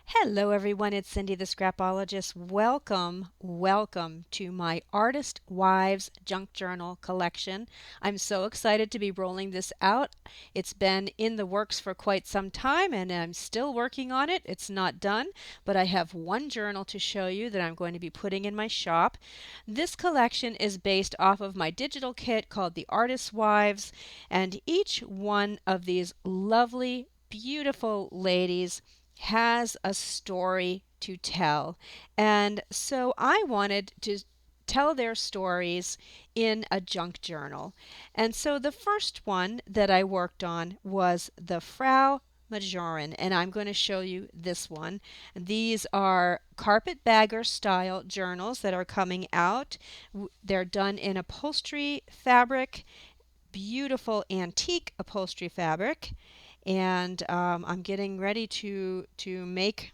Hello, everyone. It's Cindy the Scrapologist. Welcome to my Artist Wives Junk Journal collection. I'm so excited to be rolling this out. It's been in the works for quite some time and I'm still working on it. It's not done, but I have one journal to show you that I'm going to be putting in my shop. This collection is based off of my digital kit called the Artist Wives, and each one of these lovely, beautiful ladies has a story to tell. And so I wanted to tell their stories in a junk journal. And so the first one that I worked on was the Frau Majorin, and I'm going to show you this one. These are Carpetbagger style journals that are coming out. They're done in upholstery fabric, beautiful antique upholstery fabric, and I'm getting ready to make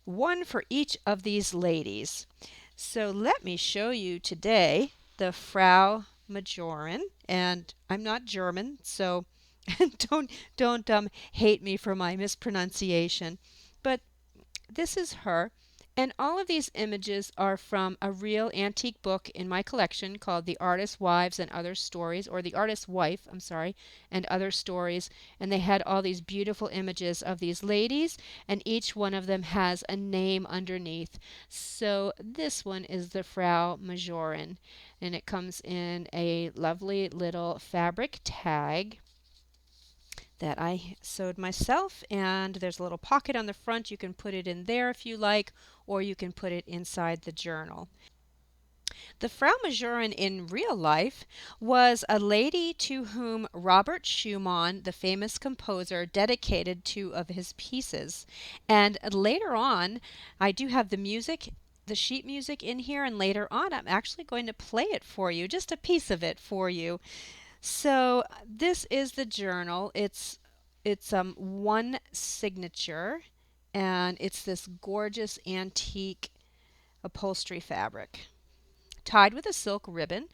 one for each of these ladies. So let me show you today the Frau Majorin, and I'm not German, so don't hate me for my mispronunciation, but this is her. And all of these images are from a real antique book in my collection called The Artist's Wives and Other Stories, or The Artist's Wife, I'm sorry, and Other Stories. And they had all these beautiful images of these ladies, and each one of them has a name underneath. So this one is the Frau Majorin, and it comes in a lovely little fabric tag that I sewed myself, and there's a little pocket on the front. You can put it in there if you like, or you can put it inside the journal. The Frau Majorin in real life was a lady to whom Robert Schumann, the famous composer, dedicated two of his pieces. And later on, I do have the sheet music in here, and later on I'm actually going to play it for you, just a piece of it for you. So this is the journal. It's one signature, and it's this gorgeous antique upholstery fabric tied with a silk ribbon.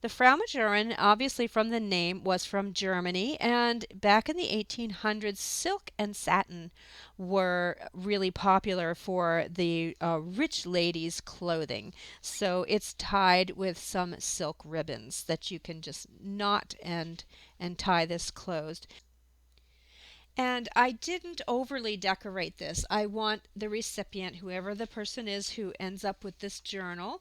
The Frau Majorin, obviously from the name, was from Germany, and back in the 1800s, silk and satin were really popular for the rich ladies' clothing. So it's tied with some silk ribbons that you can just knot and tie this closed. And I didn't overly decorate this. I want the recipient, whoever the person is who ends up with this journal,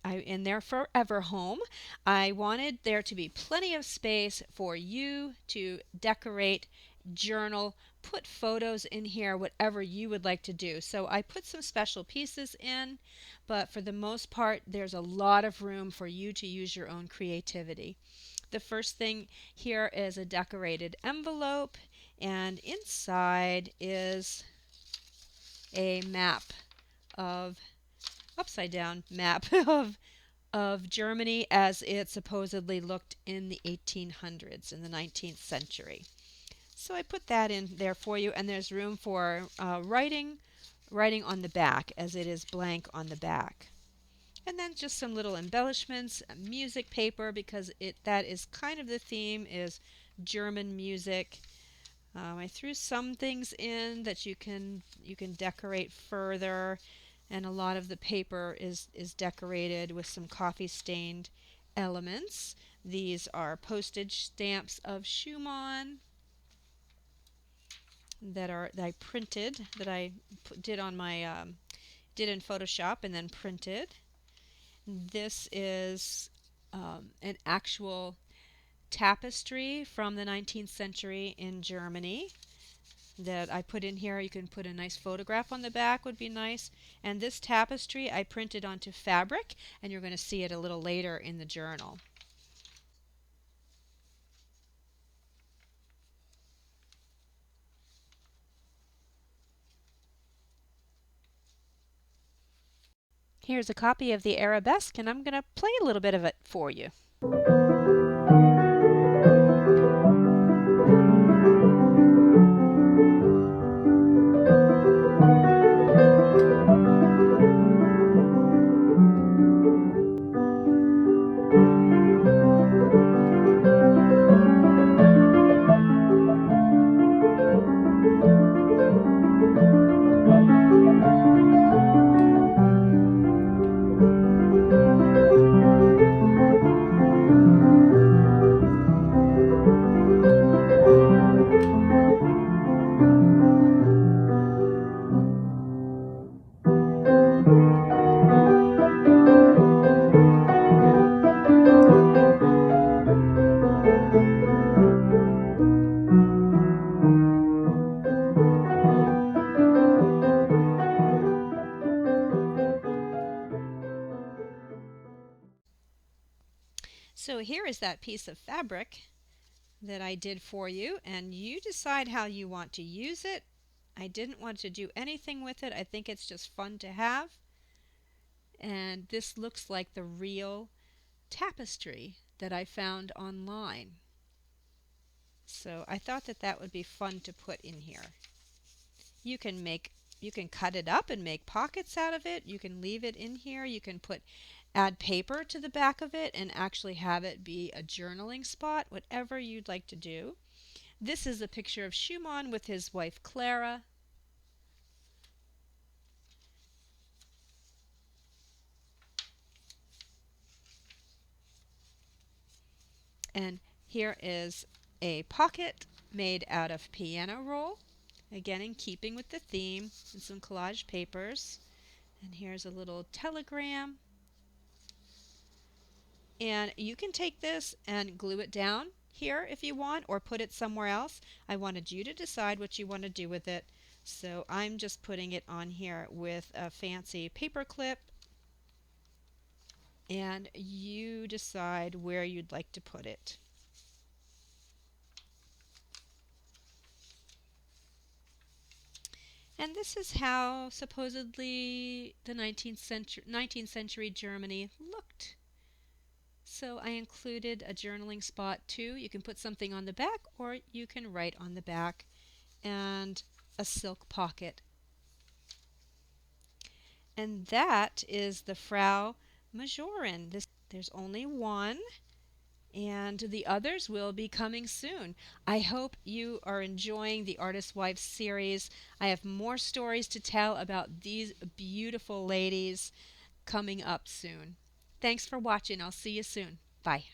in their forever home, I wanted there to be plenty of space for you to decorate, journal, put photos in here, whatever you would like to do. So I put some special pieces in, but for the most part, there's a lot of room for you to use your own creativity. The first thing here is a decorated envelope, and inside is a map of upside down map of Germany as it supposedly looked in the 1800s, in the 19th century. So I put that in there for you, and there's room for writing on the back, as it is blank on the back. And then just some little embellishments, music paper, because that is kind of the theme, is German music. I threw some things in that you can decorate further, and a lot of the paper is decorated with some coffee stained elements. These are postage stamps of Schumann that I printed, that I did on my did in Photoshop and then printed. This is an actual tapestry from the 19th century in Germany that I put in here. You can put a nice photograph on the back, would be nice. And this tapestry I printed onto fabric, and you're going to see it a little later in the journal. Here's a copy of the Arabesque, and I'm going to play a little bit of it for you. So here is that piece of fabric that I did for you, and you decide how you want to use it. I didn't want to do anything with it. I think it's just fun to have. And this looks like the real tapestry that I found online. So I thought that that would be fun to put in here. You can make you can cut it up and make pockets out of it. You can leave it in here. You can add paper to the back of it and actually have it be a journaling spot, whatever you'd like to do. This is a picture of Schumann with his wife Clara. And here is a pocket made out of piano roll. Again, in keeping with the theme, and some collage papers. And here's a little telegram. And you can take this and glue it down here if you want, or put it somewhere else. I wanted you to decide what you want to do with it. So I'm just putting it on here with a fancy paper clip. And you decide where you'd like to put it. And this is how supposedly the 19th century Germany looked. So I included a journaling spot too. You can put something on the back or you can write on the back, and a silk pocket. And that is the Frau Majorin. There's only one, and the others will be coming soon. I hope you are enjoying the Artist Wives series. I have more stories to tell about these beautiful ladies coming up soon. Thanks for watching. I'll see you soon. Bye.